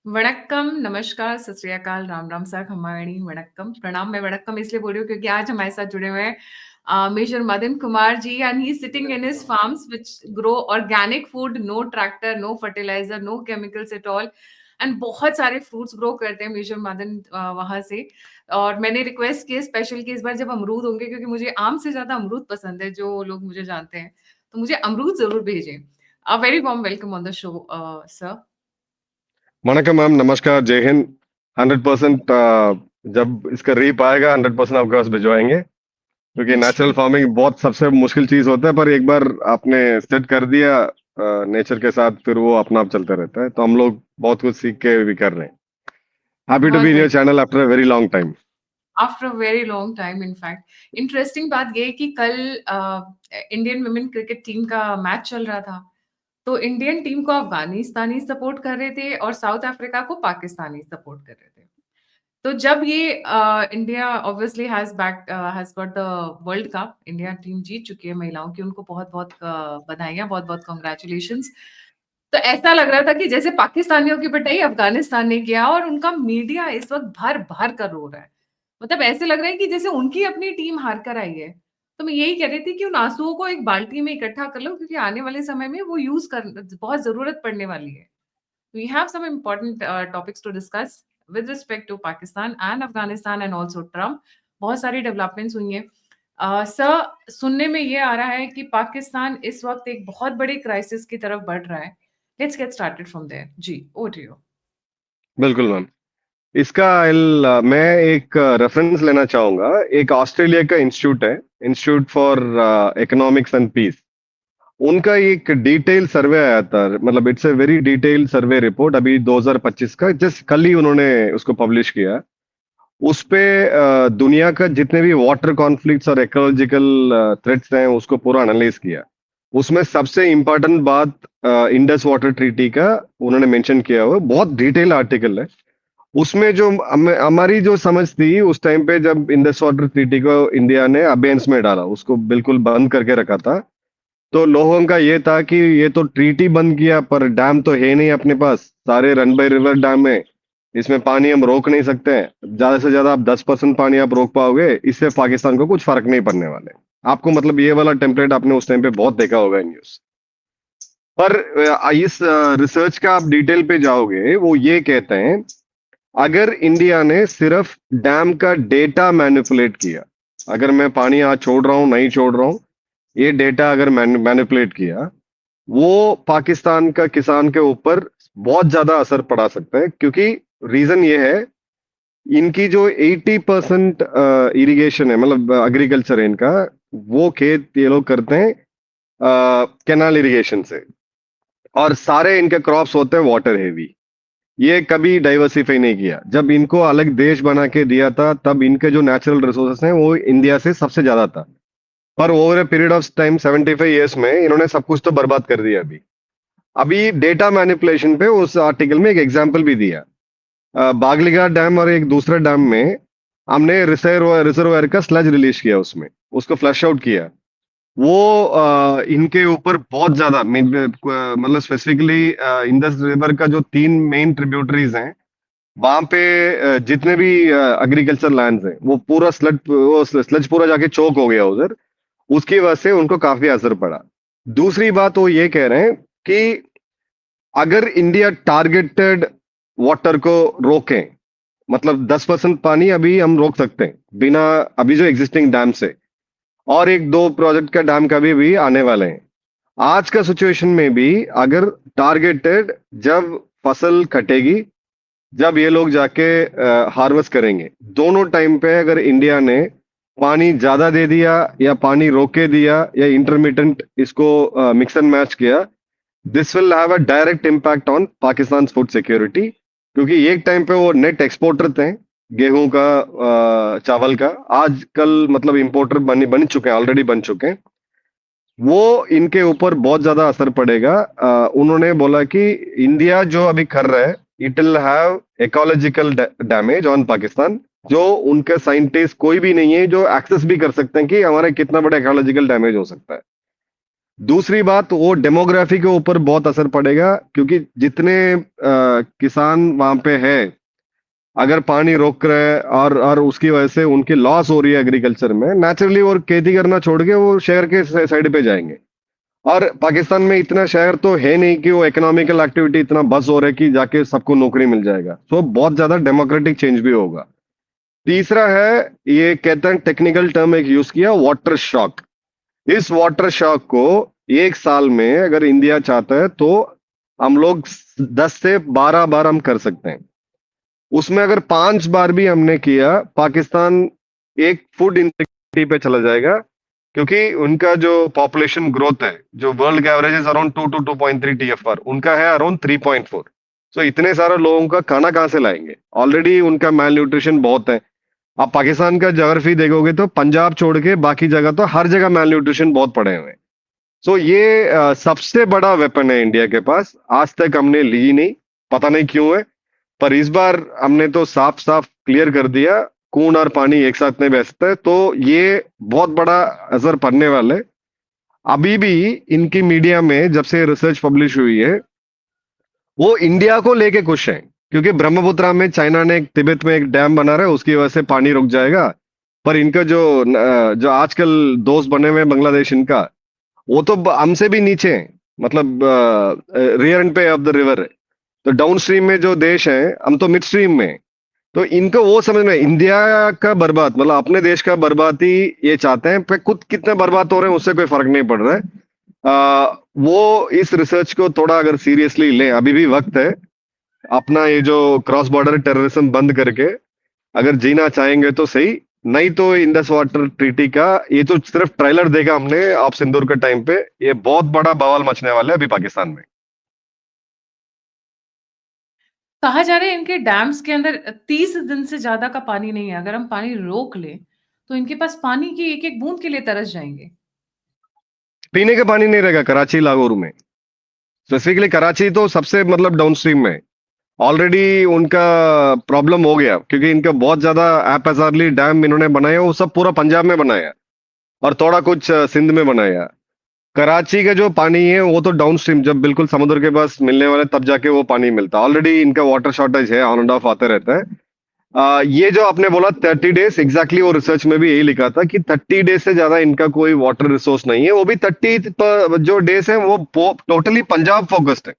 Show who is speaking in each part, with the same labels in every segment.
Speaker 1: वणक्कम, नमस्कार, सत श्री अकाल, राम राम सा, खम्मागणी, वणक्कम, प्रणाम। मैं वणक्कम इसलिए बोल रही हूँ क्योंकि आज हमारे साथ जुड़े हुए हैं major Madan Kumar ji and he sitting in his farms which grow organic food, no tractor, no fertiliser, no chemicals at all and बहुत सारे फ्रूट्स ग्रो करते हैं मेजर मदन वहां से। और मैंने रिक्वेस्ट की स्पेशल कि इस बार जब अमरूद होंगे, क्योंकि मुझे आम से ज्यादा अमरूद पसंद है, जो लोग मुझे जानते हैं, तो मुझे अमरूद जरूर भेजें। A very warm welcome on the show sir.
Speaker 2: वणक्कम मैम, नमस्कार, जय हिंद। 100% जब इसका रीप आएगा 100% आपके पास भिजवाएंगे, क्योंकि नेचुरल
Speaker 1: जी,
Speaker 2: फार्मिंग बहुत सबसे मुश्किल चीज होता है, पर एक बार आपने सेट कर दिया नेचर के साथ, फिर वो अपना आप चलता रहता है। तो हम लोग बहुत कुछ सीख के भी कर रहे हैं। हैप्पी टू
Speaker 1: बहुत
Speaker 2: बी इन योर
Speaker 1: बढ़िया।
Speaker 2: Channel after a very long time.
Speaker 1: After a very long time in fact. Interesting बात ये है कि कल इंडियन वुमेन क्रिकेट टीम का मैच चल रहा था। तो इंडियन टीम को अफगानिस्तानी सपोर्ट कर रहे थे और साउथ अफ्रीका को पाकिस्तानी सपोर्ट कर रहे थे। तो जब ये India obviously has got the world cup, India team जीत चुकी है महिलाओं की, उनको बहुत बहुत बधाइयां, बहुत बहुत कॉन्ग्रेचुलेशंस। तो ऐसा लग रहा था कि जैसे पाकिस्तानियों की पिटाई अफगानिस्तान ने किया, और उनका मीडिया इस वक्त भर भर कर रो रहा है। मतलब ऐसे लग रहा है कि जैसे उनकी अपनी टीम हार कर आई है। तो मैं यही कह रही थी कि उन आंसुओं को एक बाल्टी में इकट्ठा कर लो, क्योंकि आने वाले समय में वो यूज कर बहुत जरूरत पड़ने वाली है। We have some important topics to discuss with respect to Pakistan and Afghanistan and also Trump. बहुत सारी डेवलपमेंट्स हुई हैं। सर, सुनने में ये आ रहा है कि पाकिस्तान इस वक्त एक बहुत बड़ी क्राइसिस की तरफ बढ़ रहा है। Let's get started from there. जी, ओवर टू यू।
Speaker 2: बिल्कुल मैम। मैं एक रेफरेंस लेना चाहूंगा। एक ऑस्ट्रेलिया का इंस्टीट्यूट है, institute for economics and peace. उनका एक डिटेल सर्वे आया था, मतलब it's a very detail survey report, अभी 2025 का, जस्ट कल ही उन्होंने उसको पब्लिश किया। उस पे दुनिया का जितने भी वाटर कॉन्फ्लिक्ट्स और इकोलॉजिकल थ्रेट्स हैं उसको पूरा एनालाइज किया। उसमें सबसे इम्पोर्टेंट बात इंडस वाटर ट्रीटी का उन्होंने मेंशन किया हुआ, बहुत डिटेल आर्टिकल है। उसमें जो हमारी जो समझ थी उस टाइम पे, जब इंडस वाटर ट्रीटी को इंडिया ने अबेंस में डाला, उसको बिल्कुल बंद करके रखा था, तो लोगों का ये था कि ये तो ट्रीटी बंद किया, पर डैम तो है नहीं अपने पास, सारे रन बाय रिवर डैम है, इसमें पानी हम रोक नहीं सकते हैं। ज्यादा से ज्यादा आप 10% पानी आप रोक पाओगे, इससे पाकिस्तान को कुछ फर्क नहीं पड़ने वाले। आपको मतलब ये वाला टेम्पलेट आपने उस टाइम पे बहुत देखा होगा न्यूज पर। इस रिसर्च का आप डिटेल पे जाओगे, वो ये कहते हैं, अगर इंडिया ने सिर्फ डैम का डेटा मैनिपुलेट किया, अगर मैं पानी आज छोड़ रहा हूं नहीं छोड़ रहा हूं, ये डेटा अगर मैनिपुलेट किया, वो पाकिस्तान का किसान के ऊपर बहुत ज्यादा असर पड़ा सकता है। क्योंकि रीजन ये है, इनकी जो 80% इरिगेशन है, मतलब एग्रीकल्चर है इनका, वो खेत ये लोग करते हैं कैनाल इरिगेशन से, और सारे इनके क्रॉप्स होते हैं वाटर हेवी। ये कभी डाइवर्सिफाई नहीं किया। जब इनको अलग देश बना के दिया था, तब इनके जो नेचुरल रिसोर्सेस हैं वो इंडिया से सबसे ज्यादा था, पर over a period of time 75 years में इन्होंने सब कुछ तो बर्बाद कर दिया। अभी अभी डेटा मैनिपुलेशन पे उस आर्टिकल में एक एग्जांपल भी दिया। बागलीघाट डैम और एक दूसरे डैम में हमने रिजर्वायर का स्लज रिलीज किया, उसमें उसको फ्लश आउट किया। वो इनके ऊपर बहुत ज्यादा मतलब स्पेसिफिकली इंडस रिवर का जो 3 मेन ट्रिब्यूटरीज हैं, वहां पे जितने भी एग्रीकल्चर लैंड्स हैं, वो स्लज पूरा जाके चोक हो गया उधर। उसकी वजह से उनको काफी असर पड़ा। दूसरी बात वो ये कह रहे हैं कि अगर इंडिया टारगेटेड वाटर को रोके, मतलब 10% पानी अभी हम रोक सकते हैं बिना, अभी जो एग्जिस्टिंग डैम से, और एक दो प्रोजेक्ट का डैम का भी आने वाले हैं। आज का सिचुएशन में भी अगर टारगेटेड, जब फसल कटेगी, जब ये लोग जाके हार्वेस्ट करेंगे, दोनों टाइम पे अगर इंडिया ने पानी ज्यादा दे दिया या पानी रोक के दिया या इंटरमीडिएट इसको मिक्स एंड मैच किया, this will have a direct impact on Pakistan food security. क्योंकि एक टाइम पे वो नेट एक्सपोर्टर थे गेहूं का, चावल का, आजकल मतलब इंपोर्टर बन चुके हैं, ऑलरेडी बन चुके हैं। वो इनके ऊपर बहुत ज्यादा असर पड़ेगा। उन्होंने बोला कि इंडिया जो अभी कर रहा है, it will have ecological damage on Pakistan, जो उनके साइंटिस्ट कोई भी नहीं है जो एक्सेस भी कर सकते हैं कि हमारा कितना बड़ा इकोलॉजिकल डैमेज हो सकता है। दूसरी बात, वो डेमोग्राफी के ऊपर बहुत असर पड़ेगा, क्योंकि जितने किसान वहां पे है, अगर पानी रोक रहे हैं और उसकी वजह से उनकी लॉस हो रही है एग्रीकल्चर में, नेचुरली वो खेती करना छोड़ के वो शहर के साइड पे जाएंगे। और पाकिस्तान में इतना शहर तो है नहीं कि वो इकोनॉमिकल एक्टिविटी इतना बस हो रहा है कि जाके सबको नौकरी मिल जाएगा। तो बहुत ज्यादा डेमोक्रेटिक चेंज भी होगा। तीसरा है, ये कहते हैं, टेक्निकल टर्म एक यूज किया, वाटर शॉक। इस वाटर शॉक को एक साल में अगर इंडिया चाहता है तो हम लोग 10 से 12 बार हम कर सकते हैं। उसमें अगर 5 बार भी हमने किया, पाकिस्तान एक फूड इनसिक्योरिटी पे चला जाएगा, क्योंकि उनका जो पॉपुलेशन ग्रोथ है, जो वर्ल्ड का एवरेज है अराउंड 2 to 2.3 TFR, उनका है अराउंड 3.4। सो इतने सारे लोगों का खाना कहाँ से लाएंगे? ऑलरेडी उनका माल न्यूट्रिशन बहुत है। आप पाकिस्तान का ज्योग्राफी देखोगे तो पंजाब छोड़ के बाकी जगह तो हर जगह माल न्यूट्रिशन बहुत पड़े हुए हैं। सो ये सबसे बड़ा वेपन है इंडिया के पास। आज तक हमने ली नहीं, पता नहीं क्यों है, पर इस बार हमने तो साफ साफ क्लियर कर दिया, खून और पानी एक साथ नहीं बहते है, तो ये बहुत बड़ा असर पड़ने वाला है। अभी भी इनकी मीडिया में जब से रिसर्च पब्लिश हुई है, वो इंडिया को लेके खुश है, क्योंकि ब्रह्मपुत्रा में चाइना ने तिब्बत में एक डैम बना रहा है, उसकी वजह से पानी रुक जाएगा। पर इनका जो आजकल दोस्त बने हुए हैं बांग्लादेश, इनका वो तो हमसे भी नीचे है, मतलब रियर एंड पे ऑफ द रिवर है। तो डाउन स्ट्रीम में जो देश है, हम तो मिड स्ट्रीम में हैं। तो इनको वो समझ में, इंडिया का बर्बाद मतलब अपने देश का बर्बाद ही ये चाहते हैं, पे खुद कितने बर्बाद हो रहे हैं उससे कोई फर्क नहीं पड़ रहा है। वो इस रिसर्च को थोड़ा अगर सीरियसली लें, अभी भी वक्त है। अपना ये जो क्रॉस बॉर्डर टेररिज्म बंद करके अगर जीना चाहेंगे तो सही, नहीं तो इंडस वाटर ट्रीटी का ये तो सिर्फ ट्रेलर देखा हमने आप सिंदूर के टाइम पे, ये बहुत बड़ा बवाल मचने वाला है अभी पाकिस्तान में।
Speaker 1: कहा जा रहा है इनके डैम्स के अंदर 30 दिन से ज़्यादा का पानी नहीं है। अगर हम पानी रोक लें, तो इनके पास पानी की एक-एक बूँद के लिए तरस जाएँगे।
Speaker 2: पीने का पानी नहीं रहेगा कराची लाहौर में, स्पेसिफिकली कराची तो सबसे मतलब डाउन स्ट्रीम में ऑलरेडी उनका प्रॉब्लम हो गया, क्योंकि इनका बहुत ज्यादा ऐप हजारली डैम इन्होंने बनाया, वो सब पूरा पंजाब में बनाया और थोड़ा कुछ सिंध में बनाया। कराची का जो पानी है वो तो डाउन स्ट्रीम, जब बिल्कुल समुद्र के पास मिलने वाले तब जाके वो पानी मिलता है। ऑलरेडी इनका वाटर शॉर्टेज है, ऑन एंड ऑफ आते रहता है। ये जो आपने बोला 30 डेज, एग्जैक्टली वो रिसर्च में भी यही लिखा था कि 30 डेज से ज्यादा इनका कोई वाटर रिसोर्स नहीं है। वो भी 30 जो डेज है वो टोटली पंजाब फोकस्ड है,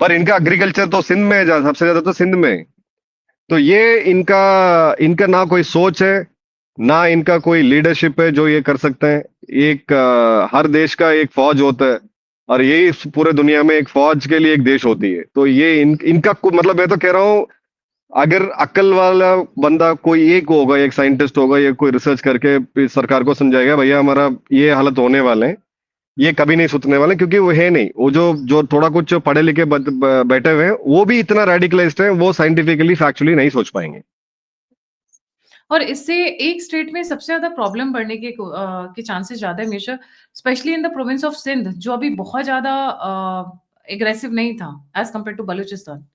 Speaker 2: पर इनका एग्रीकल्चर तो सिंध में है, सबसे ज्यादा तो सिंध में है। तो ये इनका इनका ना कोई सोच है, ना इनका कोई लीडरशिप है जो ये कर सकते हैं। एक हर देश का एक फौज होता है, और यही इस पूरे दुनिया में एक फौज के लिए एक देश होती है। तो ये इनका मतलब मैं तो कह रहा हूँ, अगर अक्ल वाला बंदा कोई एक होगा, एक साइंटिस्ट होगा, ये कोई रिसर्च करके फिर सरकार को समझाएगा भैया हमारा ये हालत होने वाले हैं, ये कभी नहीं सोचने वाले, क्योंकि वो है नहीं। वो जो जो थोड़ा कुछ जो पढ़े लिखे बैठे हुए हैं, वो भी इतना रेडिकलाइज्ड है, वो साइंटिफिकली फैक्चुअली नहीं सोच पाएंगे।
Speaker 1: और इससे एक स्टेट में सबसे ज़्यादा प्रॉब्लम बढ़ने के चांसेस ज़्यादा है major, specially in the province of Sindh, जो अभी बहुत ज़्यादा एग्रेसिव नहीं था as compare to Balochistan.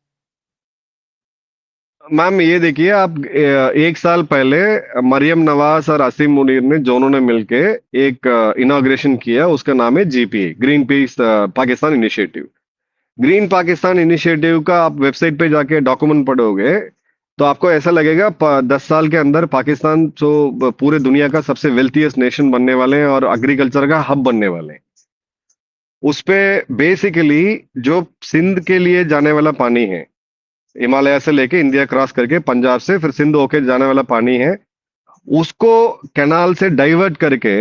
Speaker 2: Ma'am ये देखिए, आप एक साल पहले मरियम नवाज और आसिम मुनीर ने दोनों ने मिलके एक इनॉग्रेशन किया, उसका नाम है GPA, green peas Pakistan initiative. Green Pakistan initiative का आप वेबसाइट पे जाके डॉक्यूमेंट पढ़ोगे तो आपको ऐसा लगेगा 10 साल के अंदर पाकिस्तान तो पूरे दुनिया का सबसे वेल्थीएस्ट नेशन बनने वाले हैं और एग्रीकल्चर का हब बनने वाले हैं। उस पे बेसिकली जो सिंध के लिए जाने वाला पानी है, हिमालय से लेके इंडिया क्रॉस करके पंजाब से फिर सिंध होके जाने वाला पानी है, उसको कैनाल से डाइवर्ट करके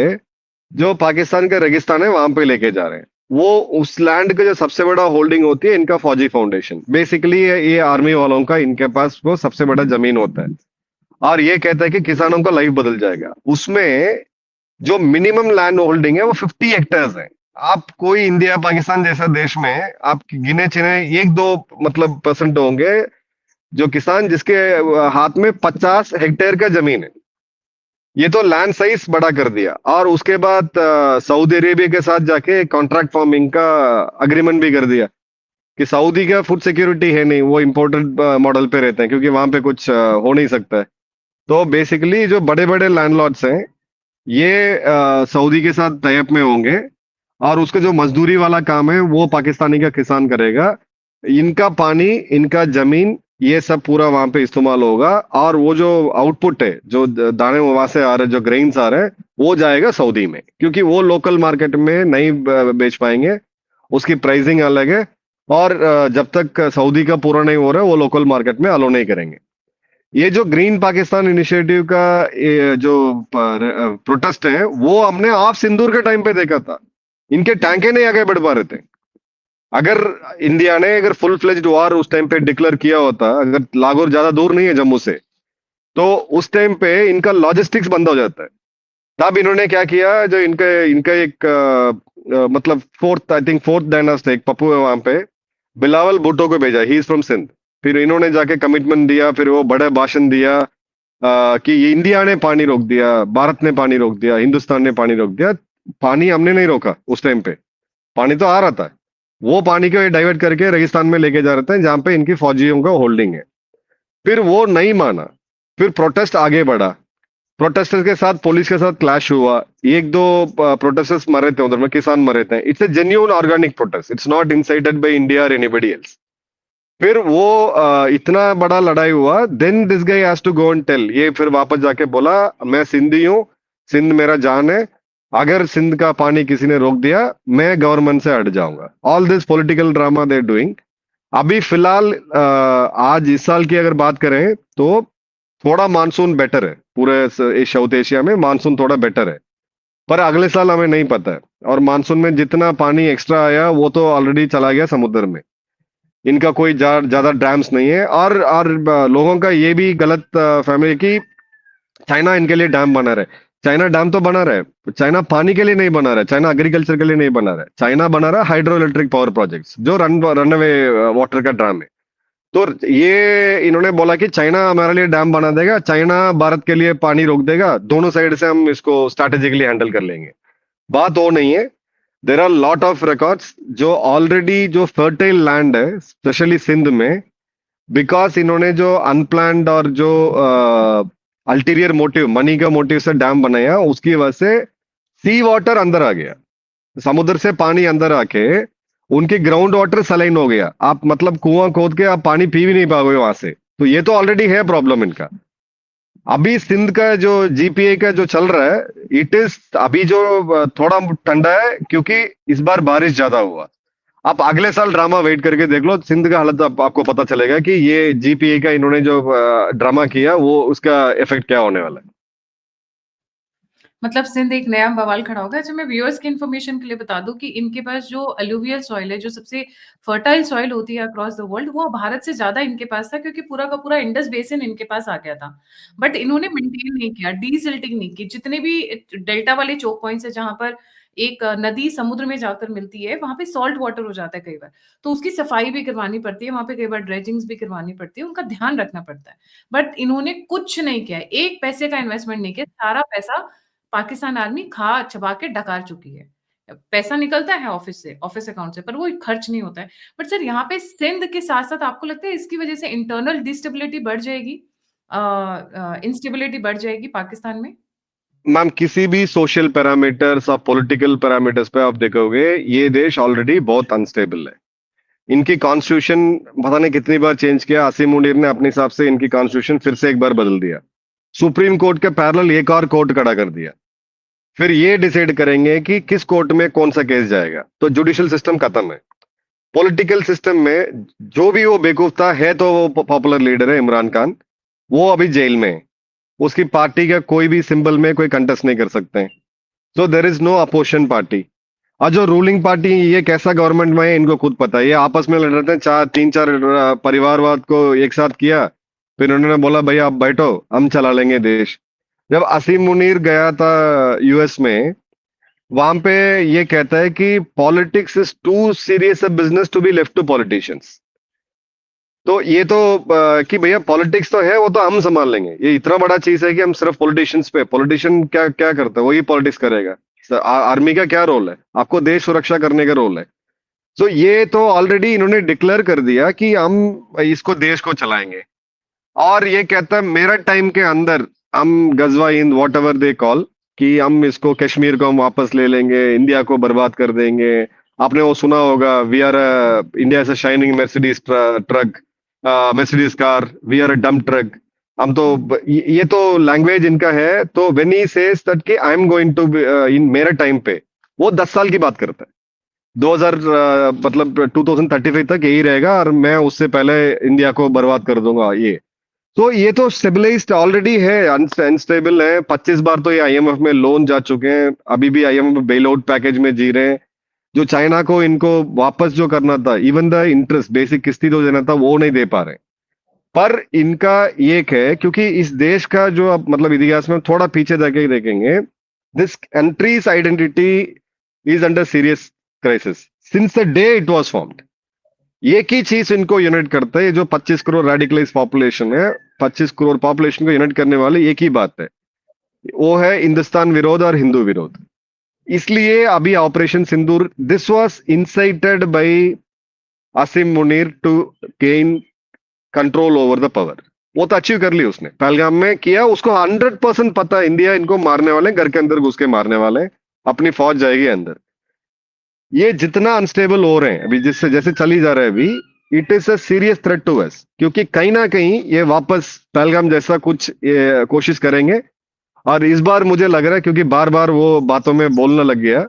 Speaker 2: जो पाकिस्तान का रेगिस्तान है वहां पे लेके जा रहे हैं। वो उस लैंड का जो सबसे बड़ा होल्डिंग होती है इनका फौजी फाउंडेशन, बेसिकली ये आर्मी वालों का, इनके पास वो सबसे बड़ा जमीन होता है। और ये कहता है कि किसानों का लाइफ बदल जाएगा। उसमें जो मिनिमम लैंड होल्डिंग है वो 50 हेक्टेयर्स है। आप कोई इंडिया पाकिस्तान जैसा देश में आप गिने चुने एक दो मतलब परसेंट होंगे जो किसान जिसके हाथ में 50 हेक्टेयर का जमीन है। ये तो लैंड साइज बड़ा कर दिया, और उसके बाद सऊदी अरेबिया के साथ जाके कॉन्ट्रैक्ट फार्मिंग का अग्रीमेंट भी कर दिया कि सऊदी का फूड सिक्योरिटी है नहीं, वो इम्पोर्टेड मॉडल पे रहते हैं, क्योंकि वहां पे कुछ हो नहीं सकता है। तो बेसिकली जो बड़े बड़े लैंडलॉर्ड्स हैं ये सऊदी के साथ टाई अप में होंगे, और उसका जो मजदूरी वाला काम है वो पाकिस्तानी का किसान करेगा। इनका पानी, इनका जमीन, ये सब पूरा वहां पे इस्तेमाल होगा। और वो जो आउटपुट है, जो दाने वहां से आ रहे, जो ग्रेन्स आ रहे हैं, वो जाएगा सऊदी में, क्योंकि वो लोकल मार्केट में नहीं बेच पाएंगे। उसकी प्राइसिंग अलग है। और जब तक सऊदी का पूरा नहीं हो रहा है, वो लोकल मार्केट में अलो नहीं करेंगे। ये जो ग्रीन पाकिस्तान इनिशिएटिव का जो प्रोटेस्ट है, वो हमने आप सिंदूर के टाइम पे देखा था। इनके टैंके नहीं आगे बढ़ पा रहे थे। अगर इंडिया ने अगर फुल फ्लेज्ड वॉर उस टाइम पे डिक्लेयर किया होता, अगर लागोर ज्यादा दूर नहीं है जम्मू से, तो उस टाइम पे इनका लॉजिस्टिक्स बंद हो जाता है। तब इन्होंने क्या किया, जो इनका इनका एक मतलब fourth, I think fourth dynast एक पप्पू है वहां पे, बिलावल भुट्टो को भेजा। He is from Sindh. फिर इन्होंने जाके कमिटमेंट दिया, फिर वो बड़े भाषण दिया कि ये इंडिया ने पानी रोक दिया, भारत ने पानी रोक दिया, हिंदुस्तान ने पानी रोक दिया। पानी हमने नहीं रोका उस टाइम पे। पानी तो आ रहा था। वो पानी को डाइवर्ट करके रेगिस्तान में लेके जा रहे थे, जहां पे इनकी फौजियों का होल्डिंग है। फिर वो नहीं माना। फिर प्रोटेस्ट आगे बढ़ा। प्रोटेस्टर्स के साथ पुलिस के साथ क्लैश हुआ। एक दो प्रोटेस्टर्स मरे थे उधर में, किसान मरे थे। It's a genuine organic protest, it's not incited by India और एनीबडी एल्स। फिर वो इतना बड़ा लड़ाई हुआ। Then this guy has to go and tell. ये फिर वापस जाके बोला, मैं सिंधी हूँ, सिंध मेरा जान है, अगर सिंध का पानी किसी ने रोक दिया, मैं गवर्नमेंट से हट जाऊंगा। All this political drama they doing. अभी फिलहाल आज इस साल की अगर बात करें, तो थोड़ा मानसून बेटर है। पूरे साउथ एशिया में मानसून थोड़ा बेटर है। पर अगले साल हमें नहीं पता है। और मानसून में जितना पानी एक्स्ट्रा आया, वो तो ऑलरेडी चला गया समुद्र में। इनका कोई ज्यादा डैम्स नहीं है। और लोगों का ये भी गलत फहमी है कि चाइना इनके लिए डैम बना रहा है। चाइना डैम तो बना रहा है, चाइना पानी के लिए नहीं बना रहा है, चाइना एग्रीकल्चर के लिए नहीं बना रहा है। चाइना बना रहा है हाइड्रो इलेक्ट्रिक पावर प्रोजेक्ट्स, जो रन अवे वाटर का ड्राम है। तो ये इन्होंने बोला कि चाइना हमारे लिए डैम बना देगा, चाइना भारत के लिए पानी रोक देगा, दोनों साइड से हम इसको स्ट्रैटेजिकली हैंडल कर लेंगे। बात वो नहीं है। There are lot of records जो ऑलरेडी, जो फर्टाइल लैंड है स्पेशली सिंध में, बिकॉज इन्होंने जो अनप्लान्ड और जो अल्टीरियर मोटिव, मनी का मोटिव से डैम बनाया, उसकी वजह से सी वाटर अंदर आ गया। समुद्र से पानी अंदर आके उनकी ग्राउंड वाटर सलाइन हो गया। आप मतलब कुआं खोद के आप पानी पी भी नहीं पाओगे वहां से। तो ये तो ऑलरेडी है प्रॉब्लम इनका। अभी सिंध का जो जीपीए का जो चल रहा है, इट इज अभी जो थोड़ा ठंडा है, क्योंकि इस बार बारिश ज्यादा हुआ। आप अगले साल ड्रामा वेट करके देख लो, सिंध का हालत आपको पता चलेगा कि ये जीपीए का इन्होंने जो ड्रामा किया, वो उसका इफेक्ट क्या होने वाला है।
Speaker 1: मतलब सिंध एक नया बवाल खड़ा होगा। अच्छा, मैं व्यूअर्स की इन्फॉर्मेशन के लिए बता दूं कि इनके पास जो अलुवियल सॉइल है, जो सबसे फर्टाइल सॉइल होती है अक्रॉस द वर्ल्ड, वो भारत से ज्यादा इनके पास था, क्योंकि पूरा का पूरा इंडस बेसिन इनके पास आ गया था। बट इन्होंने मेंटेन नहीं किया, डीसिल्टिंग नहीं की। जितने भी डेल्टा वाले चोक पॉइंट्स है, जहां पर एक नदी समुद्र में जाकर मिलती है, वहां पे सॉल्ट वाटर हो जाता है कई बार। तो उसकी सफाई भी करवानी पड़ती है, वहां पे कई बार ड्रेजिंग्स भी करवानी पड़ती है, उनका ध्यान रखना पड़ता है। बट इन्होंने कुछ नहीं किया, एक पैसे का इन्वेस्टमेंट नहीं किया। सारा पैसा पाकिस्तान आर्मी खा चबा के डकार चुकी है। पैसा निकलता है ऑफिस से, ऑफिस अकाउंट से, पर वो खर्च नहीं होता है। बट सर, यहाँ पे सिंध के साथ साथ आपको लगता है इसकी वजह से इंटरनल डिस्टेबिलिटी बढ़ जाएगी, इंस्टेबिलिटी बढ़ जाएगी पाकिस्तान में?
Speaker 2: मैम, किसी भी सोशल पैरामीटर्स और पॉलिटिकल पैरामीटर्स पे आप देखोगे, ये देश ऑलरेडी बहुत अनस्टेबल है। इनकी कॉन्स्टिट्यूशन पता नहीं कितनी बार चेंज किया। आसिम मुनीर ने अपने हिसाब से इनकी कॉन्स्टिट्यूशन फिर से एक बार बदल दिया। सुप्रीम कोर्ट के पैरेलल एक और कोर्ट खड़ा कर दिया। फिर ये डिसाइड करेंगे कि किस कोर्ट में कौन सा केस जाएगा। तो जुडिशियल सिस्टम खत्म है। पॉलिटिकल सिस्टम में जो भी वो बेवकूफ था, है तो वो पॉपुलर लीडर है इमरान खान, वो अभी जेल में है। उसकी पार्टी का कोई भी सिंबल में कोई कंटेस्ट नहीं कर सकते हैं। So there is no opposition party. और जो रूलिंग पार्टी, ये कैसा गवर्नमेंट में है इनको खुद पता है। ये आपस में लड़ रहे थे, तीन चार परिवारवाद को एक साथ किया। फिर उन्होंने बोला, भाई आप बैठो, हम चला लेंगे देश। जब असीम मुनीर गया था यूएस में, वहां पे ये कहता है कि politics is too serious a business to be left to politicians. तो ये तो कि भैया पॉलिटिक्स तो है, वो तो हम संभाल लेंगे। ये इतना बड़ा चीज है कि हम सिर्फ पॉलिटिशियंस पे, पॉलिटिशियन क्या क्या करता है, वही पॉलिटिक्स करेगा। आर्मी का क्या रोल है? आपको देश सुरक्षा करने का रोल है। तो ये तो ऑलरेडी इन्होंने डिक्लेयर कर दिया कि हम इसको, देश को चलाएंगे। और ये कहता है मेरा टाइम के अंदर हम गजवा हिंद, वॉट एवर दे कॉल, कि हम इसको कश्मीर को हम वापस ले लेंगे, इंडिया को बर्बाद कर देंगे। आपने वो सुना होगा, we are India is a shining Mercedes truck, Mercedes car, we are a dump truck. हम तो ये तो लैंग्वेज इनका है। तो व्हेन ही सेज दैट कि आई एम गोइंग टू इन मेरे टाइम पे, वो 10 साल की बात करता है। 2000 मतलब 2035 तक यही रहेगा और मैं उससे पहले इंडिया को बर्बाद कर दूंगा ये। तो ये तो स्टेबलाइज्ड ऑलरेडी है, अनस्टेबल है। 25 बार तो ये आईएमएफ में लोन जा चुके हैं, अभी भी आईएमएफ बेल आउट पैकेज में जी रहे हैं। जो चाइना को इनको वापस जो करना था, इवन द इंटरेस्ट बेसिक किस्ती जो देना था वो नहीं दे पा रहे। पर इनका ये है, क्योंकि इस देश का जो अब मतलब इतिहास में थोड़ा पीछे जाके देखेंगे, this countries identity is under serious crisis since the day it was formed. एक ही चीज इनको यूनिट करता है, ये जो 25 करोड़ रेडिकलाइज पॉपुलेशन है, 25 करोड़ पॉपुलेशन को यूनिट करने वाली एक ही बात है, वो है हिंदुस्तान विरोध और हिंदू विरोध। इसलिए अभी operation Sindoor, this was incited by Asim Munir to gain control over the power. वो तो अचीव कर ली उसने, पहलगाम में किया। उसको 100% पता है इंडिया इनको मारने वाले हैं, घर के अंदर घुस के मारने वाले हैं, अपनी फौज जाएगी अंदर। ये जितना अनस्टेबल हो रहे हैं अभी, जिससे जैसे चली जा रहा है अभी, it is a serious threat to us, क्योंकि कहीं ना कहीं ये वापस पहलगाम जैसा कुछ ये कोशिश करेंगे। और इस बार मुझे लग रहा है, क्योंकि बार बार वो बातों में बोलने लग गया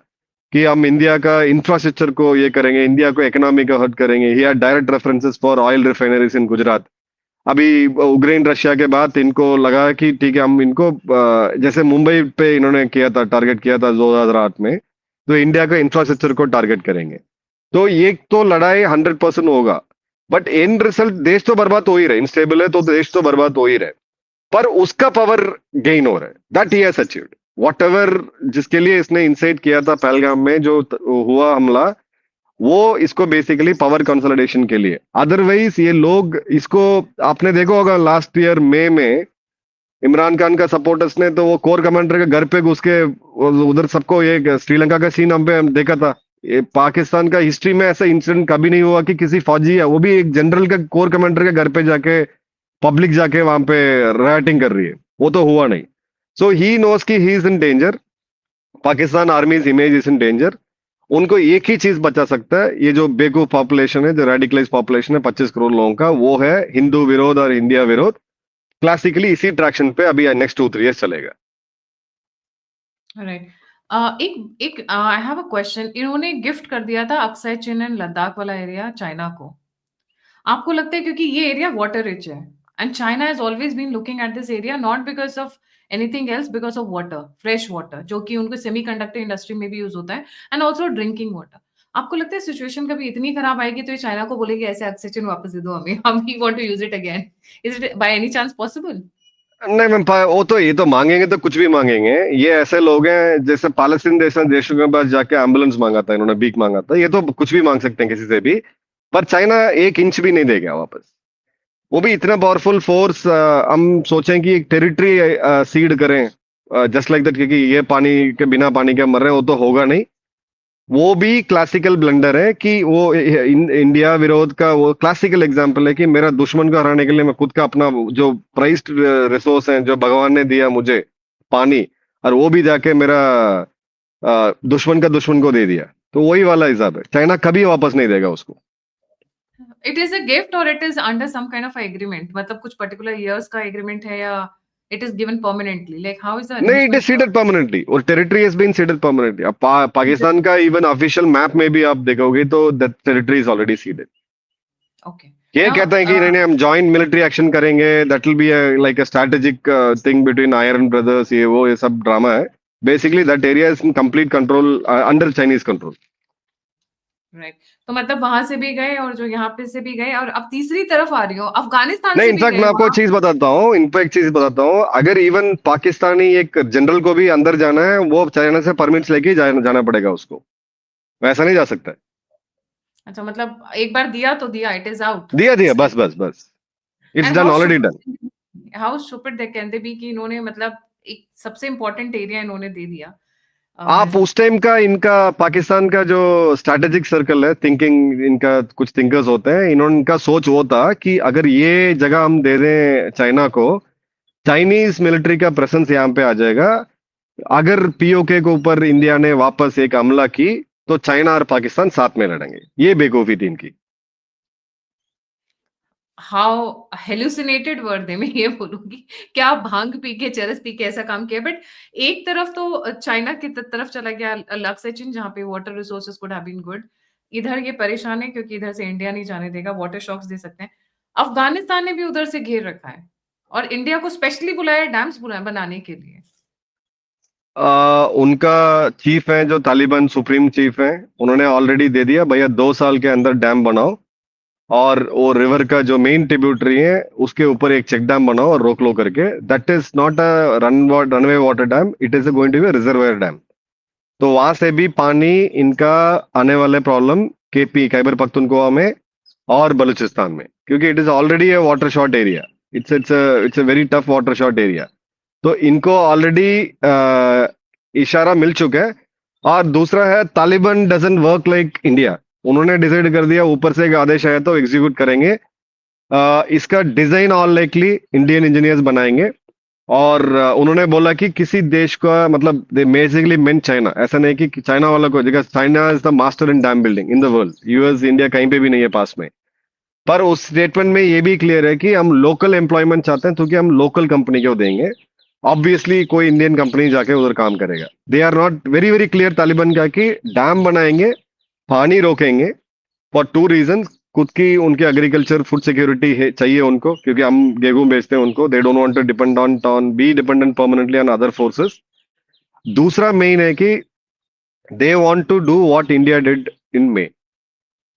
Speaker 2: कि हम इंडिया का इंफ्रास्ट्रक्चर को ये करेंगे, इंडिया को इकोनॉमी का हर्ट करेंगे। He had direct references for oil refineries in Gujarat. अभी यूक्रेन रशिया के बाद इनको लगा कि ठीक है, हम इनको जैसे मुंबई पे इन्होंने किया था, टारगेट किया था 2008 में, तो इंडिया का इंफ्रास्ट्रक्चर को टारगेट करेंगे। तो ये तो लड़ाई 100% होगा, बट एंड रिजल्ट देश तो बर्बाद हो ही रहे, इंस्टेबल है तो देश तो बर्बाद हो ही रहे, पर उसका पावर गेन हो रहा है। That he has achieved what ever, जिसके लिए इसने इंसाइट किया था पहलगाम में जो हुआ हमला, वो इसको बेसिकली पावर कंसोलिडेशन के लिए। अदरवाइज ये लोग इसको, आपने देखा होगा लास्ट ईयर मई में इमरान खान का सपोर्टर्स ने तो वो कोर कमांडर के घर पे घुस के उधर सबको, ये श्रीलंका का सीन हम देखा था। ये पाकिस्तान का हिस्ट्री में ऐसा इंसिडेंट कभी नहीं हुआ कि किसी फौजी है, वो भी एक जनरल का कोर कमांडर के घर पे जाके पब्लिक जाके वहां पे राइटिंग कर रही है। वो तो हुआ नहीं। सो ही नोस कि he is in danger, Pakistan army image is in danger. उनको एक ही चीज बचा सकता है, ये जो बेवकूफ पॉपुलेशन है, जो रेडिकलाइज पॉपुलेशन है 25 करोड़ लोगों का, वो है हिंदू विरोध और इंडिया विरोध। क्लासिकली इसी ट्रैक्शन पे अभी नेक्स्ट 2-3 ईयर्स चलेगा।
Speaker 1: राइट। एक एक आई हैव अ क्वेश्चन। इन्होंने गिफ्ट कर दिया था अक्साई चिन एंड लद्दाख वाला एरिया चाइना को। आपको लगता है क्योंकि ये एरिया वाटर रिच है and China has always been looking at this area not because of anything else, because of water, fresh water, जो कि उनको सेमीकंडक्टर इंडस्ट्री में भी यूज होता है, एंड ऑल्सो ड्रिंकिंग वाटर। आपको लगता है सिचुएशन कभी इतनी खराब आएगी तो ये चाइना को बोलेगी ऐसे ऑक्सीजन वापस दे दो हमें, हम we want to use it again? Is it by any chance possible?
Speaker 2: नहीं मैम, वो तो ये तो मांगेंगे तो कुछ भी मांगेंगे। ये ऐसे लोग हैं जैसे पालस्तीन जैसे देशों के पास जाके एम्बुलेंस मांगा था इन्होंने, भीख मांगा था। ये तो कुछ भी मांग सकते हैं किसी से भी, पर चाइना 1 इंच भी नहीं देगा वापस। वो भी इतना पावरफुल फोर्स, हम सोचें कि एक टेरिटरी सीड करें जस्ट लाइक दैट, क्योंकि ये पानी के बिना पानी के मर रहे हैं, वो तो होगा नहीं। वो भी क्लासिकल ब्लंडर है कि वो इंडिया विरोध का वो क्लासिकल एग्जांपल है कि मेरा दुश्मन को हराने के लिए मैं खुद का अपना जो प्राइस्ड रिसोर्स है जो भगवान ने दिया मुझे, पानी, और वो भी जाके मेरा दुश्मन का दुश्मन को दे दिया। तो वही वाला हिसाब है, चाइना कभी वापस नहीं देगा उसको।
Speaker 1: इट इज अ गिफ्ट और it is under some kind of agreement, मतलब कुछ पर्टिकुलर इयर्स का एग्रीमेंट है, या it is given permanently? Like how is the
Speaker 2: नहीं, it is
Speaker 1: arrangement?
Speaker 2: Ceded permanently, और territory has been ceded permanently. अब पाकिस्तान का इवन ऑफिशियल मैप में भी आप देखोगे तो that territory is already seeded.
Speaker 1: Okay.
Speaker 2: ये
Speaker 1: नाउ
Speaker 2: कहते हैं कि नहीं नहीं हम जॉइंट मिलिट्री एक्शन करेंगे, that will be like a strategic thing between iron brothers, ये सब ड्रामा है। Basically that area is in complete control, under Chinese control.
Speaker 1: Right. तो मतलब वहां से भी गए और जो यहाँ पे से भी गए, और अब तीसरी तरफ आ रही हो, अफगानिस्तान
Speaker 2: नहीं,
Speaker 1: से भी
Speaker 2: इनफैक्ट
Speaker 1: गए
Speaker 2: मैं आपको एक
Speaker 1: वहां।
Speaker 2: चीज बताता हूँ, इनको एक चीज बताता हूँ, अगर इवन पाकिस्तानी एक जनरल को भी अंदर जाना है, वो चाइना से परमिट्स लेके ही जाना पड़ेगा उसको, वैसा नहीं जा सकता है।
Speaker 1: अच्छा, मतलब एक बार दिया तो दिया, इट इज आउट।
Speaker 2: दिया दिया,
Speaker 1: इट्स
Speaker 2: बस
Speaker 1: लाइक,
Speaker 2: बस बस, it's
Speaker 1: and
Speaker 2: done, already done.
Speaker 1: How stupid they can they B कि इन्होंने मतलब एक सबसे इंपॉर्टेंट एरिया इन्होंने दे दिया।
Speaker 2: आप उस टाइम का इनका पाकिस्तान का जो स्ट्रैटेजिक सर्कल है, थिंकिंग, इनका कुछ थिंकर्स होते हैं, इन्होंने, इनका सोच वो था कि अगर ये जगह हम दे दें चाइना को, चाइनीज मिलिट्री का प्रेजेंस यहाँ पे आ जाएगा, अगर पीओके के ऊपर इंडिया ने वापस एक हमला की तो चाइना और पाकिस्तान साथ में लड़ेंगे। ये बेवकूफी थी इनकी।
Speaker 1: हाउ हेलुसिनेटेड वर्ड है, मैं ये बोलूंगी। क्या भांग पी के, चरस पी के ऐसा काम किया? बट एक तरफ तो चाइना की तरफ चला गया अलग सचिन, जहाँ पे water resources could have been good. इधर ये परेशान है क्योंकि इधर से इंडिया नहीं जाने देगा, वाटर शॉक्स दे सकते हैं। अफगानिस्तान ने भी उधर से घेर रखा है और इंडिया को स्पेशली बुलाया डैम्स बनाने के लिए।
Speaker 2: उनका चीफ है जो तालिबान सुप्रीम चीफ है, उन्होंने ऑलरेडी दे दिया भैया 2 साल के अंदर डैम बनाओ, और वो रिवर का जो मेन ट्रिब्यूटरी है उसके ऊपर एक चेक डैम बनाओ और रोक लो करके। That is not a runway water dam, it is going to be reservoir dam. तो वहां से भी पानी इनका आने वाले प्रॉब्लम केपी खैबर पख्तूनख्वा में और बलूचिस्तान में, क्योंकि it is already a water short area. It's a very tough water short area. तो इनको ऑलरेडी इशारा मिल चुका है। और दूसरा है, Taliban doesn't work like India. उन्होंने डिसाइड कर दिया, ऊपर से एक आदेश आया तो एग्जीक्यूट करेंगे। इसका design all likely Indian engineers बनाएंगे। और उन्होंने बोला कि किसी देश का मतलब दे बेसिकली मेन चाइना, ऐसा नहीं कि चाइना वाला को, because China is the master in dam building in the world. US India कहीं पे भी नहीं है पास में। पर उस स्टेटमेंट में ये भी क्लियर है कि हम लोकल एम्प्लॉयमेंट चाहते हैं, क्योंकि हम लोकल कंपनी को देंगे। ऑब्वियसली कोई इंडियन कंपनी जाके उधर काम करेगा। They are not very very clear Taliban का कि डैम बनाएंगे, पानी रोकेंगे फॉर 2 रीजन। खुद की उनकी एग्रीकल्चर फूड सिक्योरिटी है चाहिए उनको, क्योंकि हम गेहूं बेचते हैं उनको। They don't want to depend on be dependent permanently on other forces. दूसरा मेन है कि they want to do what India did in May.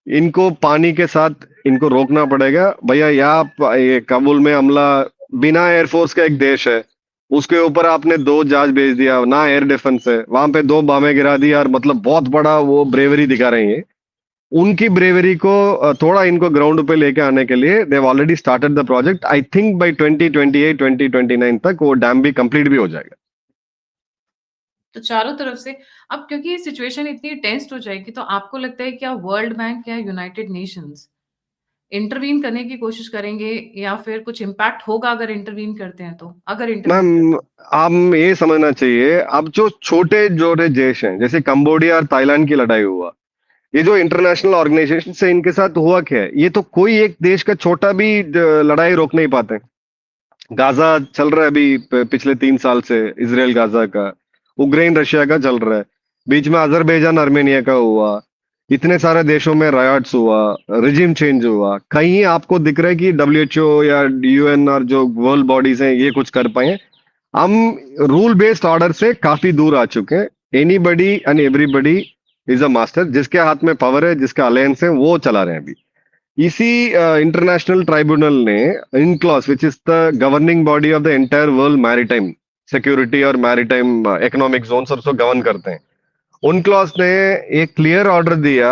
Speaker 2: इनको पानी के साथ इनको रोकना पड़ेगा भैया। यहाँ ये काबुल में हमला, बिना एयरफोर्स का एक देश है, उसके ऊपर आपने 2 जहाज भेज दिया, ना एयर डिफेंस है, वहां पे 2 बमें गिरा दी, और मतलब बहुत बड़ा वो ब्रेवरी दिखा रहे हैं। उनकी ब्रेवरी को थोड़ा इनको ग्राउंड पे लेके आने के लिए they already started the project. I think by 2028 2029 तक वो डैम भी कंप्लीट भी हो जाएगा।
Speaker 1: तो चारों तरफ से अब क्योंकि ये सिचुएशन इतनी टेंस्ड हो जाएगी, तो आपको लगता है क्या वर्ल्ड बैंक या यूनाइटेड नेशंस इंटरवीन करने की कोशिश करेंगे, या फिर कुछ इम्पैक्ट होगा अगर इंटरवीन करते हैं तो? अगर इंटरवीन करते
Speaker 2: मैम, हम ये समझना चाहिए, अब जो छोटे जोड़े देश हैं, जैसे कंबोडिया और ताइलैंड की लड़ाई हुआ, ये जो इंटरनेशनल ऑर्गेनाइजेशन से इनके साथ हुआ क्या है, ये तो कोई एक देश का छोटा भी लड़ाई रोक नहीं पाते। गाजा चल रहा है अभी पिछले 3 साल से, इसराइल गाजा का, उक्रेन रशिया का चल रहा है, बीच में अजरबैजान आर्मेनिया का हुआ, इतने सारे देशों में रायट्स हुआ, रिजिम चेंज हुआ। कहीं आपको दिख रहा है कि डब्ल्यूएचओ या यूएन और जो वर्ल्ड बॉडीज हैं ये कुछ कर पाए? हम रूल बेस्ड ऑर्डर से काफी दूर आ चुके हैं। Anybody and everybody is a master. जिसके हाथ में पावर है, जिसका अलायंस है, वो चला रहे हैं अभी। इसी इंटरनेशनल ट्राइब्यूनल ने UNCLOS, which is the governing body of the entire world maritime security और मैरीटाइम इकोनॉमिक जोन, सबको गवर्न करते हैं, उनक्लॉस ने एक क्लियर ऑर्डर दिया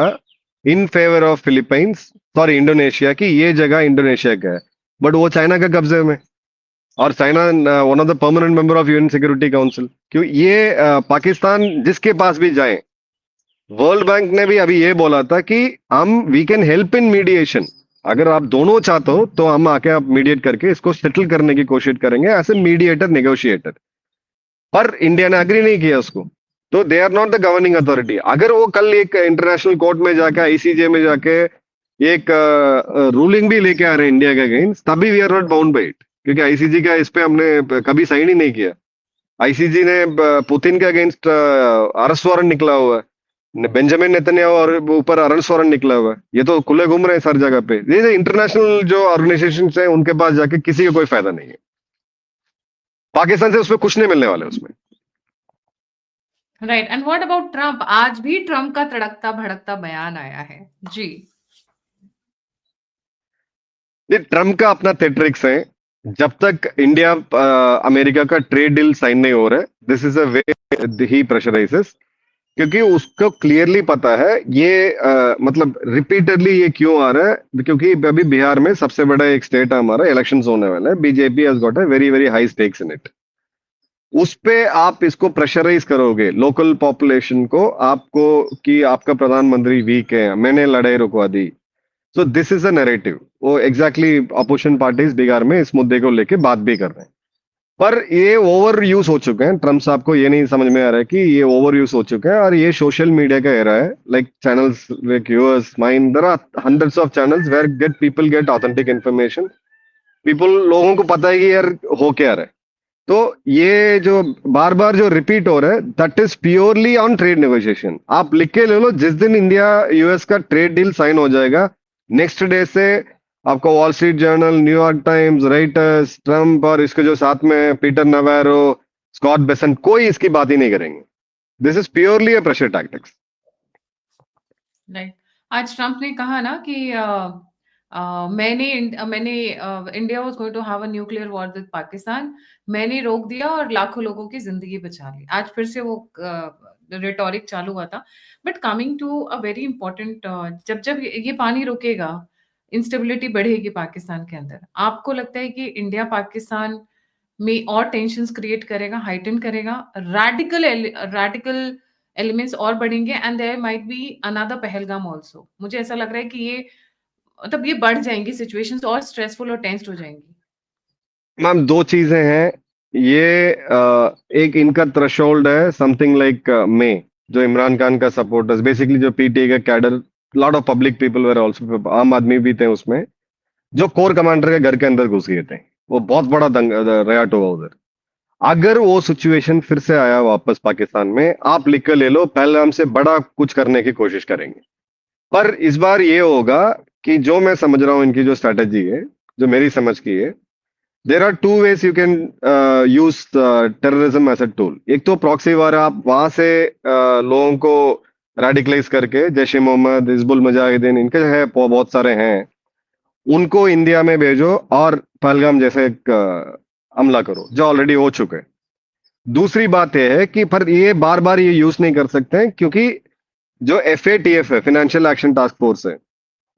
Speaker 2: in favour of Philippines, sorry Indonesia, की ये जगह इंडोनेशिया का है, बट वो चाइना का कब्जे में। और China one of the permanent member of UN security council. क्यों ये पाकिस्तान जिसके पास भी जाए, वर्ल्ड बैंक ने भी अभी ये बोला था कि हम we can help in mediation. अगर आप दोनों चाहते हो तो हम आके आप मीडिएट करके इसको सेटल करने की कोशिश करेंगे एज ए मीडिएटर नेगोशिएटर। पर इंडिया ने अग्री नहीं किया उसको। तो they are not the governing authority. अगर वो कल एक इंटरनेशनल कोर्ट में जाके, आईसीजे में जाके एक रूलिंग भी लेके आ रहे हैं इंडिया के अगेंस्ट, तभी we are not bound by it, क्योंकि आईसीजी का इस पे हमने कभी साइन ही नहीं किया। आईसीजी ने पुतिन के अगेंस्ट अरेस्ट वारंट निकला हुआ है, बेंजामिन नेतन्याहू और ऊपर अरेस्ट वारंट निकला हुआ है। ये तो खुले घूम रहे हैं हर जगह पे। ये इंटरनेशनल जो ऑर्गेनाइजेशन है उनके पास जाके किसी का कोई फायदा नहीं है। पाकिस्तान से उसमें कुछ नहीं मिलने वाले उसमें।
Speaker 1: Right. And what about Trump? आज भी ट्रम्प का तड़कता भड़कता बयान आया है जी।
Speaker 2: ये ट्रम्प का अपना थेट्रिक्स है। जब तक इंडिया अमेरिका का ट्रेड डील साइन नहीं हो रहा है, दिस इज अ वे ही प्रेशराइजेस। क्योंकि उसको क्लियरली पता है ये मतलब रिपीटेडली ये क्यों आ रहा है, क्योंकि अभी बिहार में सबसे बड़ा एक स्टेट है हमारा, इलेक्शन होने वाला है, BJP has got a very very high stakes in it. उस पे आप इसको प्रेशराइज करोगे लोकल पॉपुलेशन को, आपको कि आपका प्रधानमंत्री वीक है, मैंने लड़ाई रुकवा दी। So this is a narrative. वो एग्जैक्टली अपोजिशन पार्टीज बिहार में इस मुद्दे को लेके बात भी कर रहे हैं। पर ये ओवर यूज हो चुके हैं। ट्रम्प साहब को ये नहीं समझ में आ रहा है कि ये ओवर यूज हो चुके हैं, और ये सोशल मीडिया का एरा है। Like channels like yours, mine, there are hundreds of channels where get people get authentic information. People, लोगों को पता है कि यार हो क्या रहा है। तो ये जो बार बार जो रिपीट हो रहा है, that is purely on trade negotiation. आप लिख के ले लो, जिस दिन इंडिया यूएस का ट्रेड डील साइन हो जाएगा, नेक्स्ट डे से आपको wall street journal, New York times, writers, Trump और इसके जो साथ में पीटर नवारो, स्कॉट बेसेंट, कोई इसकी बात ही नहीं करेंगे। This is purely a pressure tactics.
Speaker 1: Right. आज ट्रम्प ने कहा ना कि मैंने India was going to have a nuclear war with Pakistan, मैंने रोक दिया और लाखों लोगों की जिंदगी बचा ली। आज फिर से वो रिटोरिक चालू हुआ था। But coming to a very important, जब जब ये पानी रुकेगा, इंस्टेबिलिटी बढ़ेगी पाकिस्तान के अंदर। आपको लगता है कि इंडिया पाकिस्तान में और टेंशंस क्रिएट करेगा, हाइटन करेगा, रैडिकल एलिमेंट्स और बढ़ेंगे, and there might be another Pahalgam also. मुझे ऐसा लग रहा है कि ये मतलब ये बढ़ जाएंगी, सिचुएशंस और स्ट्रेसफुल और टेंस्ड हो जाएंगी।
Speaker 2: मैम, दो चीजें हैं। ये एक इनका थ्रेशोल्ड है, समथिंग लाइक मे, जो इमरान खान का सपोर्टर्स, बेसिकली जो पीटीए का cadre, lot of public people where also, आम आदमी भी थे उसमें, जो कोर कमांडर के घर के अंदर घुस गए थे। वो बहुत बड़ा दंग रयाट हुआ उधर। अगर वो सिचुएशन फिर से आया वापस पाकिस्तान में, आप लिख कर ले लो, पहलगाम से बड़ा कुछ करने की कोशिश करेंगे। पर इस बार ये होगा कि जो मैं समझ रहा हूँ इनकी जो स्ट्रेटेजी है, जो मेरी समझ की है, there are two ways you can use terrorism as a tool. एक तो प्रॉक्सी वार, आप वहां से लोगों को रेडिकलाइज करके, जैश ए मोहम्मद, हिजबुल मुजाहिदीन, इनके है बहुत सारे हैं, उनको इंडिया में भेजो और पहलगाम जैसे एक हमला करो, जो ऑलरेडी हो चुके हैं। दूसरी बात यह है कि पर ये बार बार ये यूज नहीं कर सकते हैं, क्योंकि जो FATF है, फाइनेंशियल एक्शन टास्क फोर्स है,